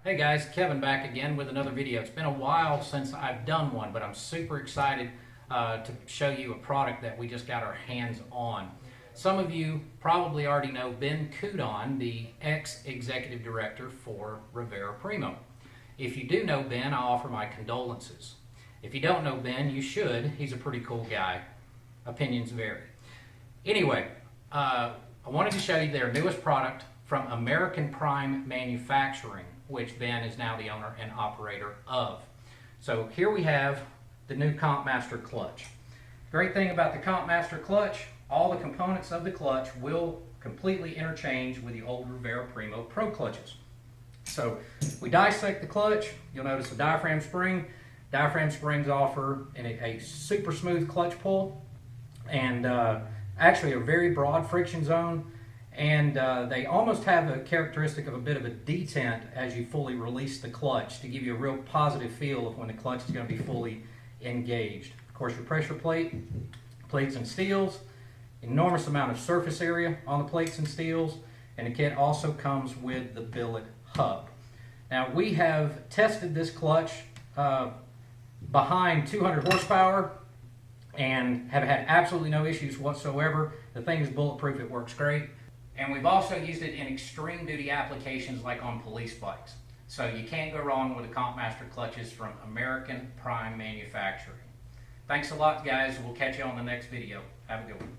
Hey guys, Kevin back again with another video. It's been a while since I've done one, but I'm super excited to show you a product that we just got our hands on. Some of you probably already know Ben Cudon, the ex-executive director for Rivera Primo. If you do know Ben, I offer my condolences. If you don't know Ben, you should. He's a pretty cool guy. Opinions vary. Anyway, I wanted to show you their newest product from American Prime Manufacturing, which Ben is now the owner and operator of. So here we have the new Compmaster clutch. Great thing about the Compmaster clutch, all the components of the clutch will completely interchange with the old Rivera Primo Pro clutches. So we dissect the clutch. You'll notice a diaphragm spring. Diaphragm springs offer a super smooth clutch pull and actually a very broad friction zone. And they almost have a characteristic of a bit of a detent as you fully release the clutch to give you a real positive feel of when the clutch is going to be fully engaged. Of course, your pressure plates and steels, enormous amount of surface area on the plates and steels, and the kit also comes with the billet hub. Now, we have tested this clutch behind 200 horsepower and have had absolutely no issues whatsoever. The thing is bulletproof, it works great. And we've also used it in extreme duty applications like on police bikes. So you can't go wrong with the Compmaster clutches from American Prime Manufacturing. Thanks a lot, guys. We'll catch you on the next video. Have a good one.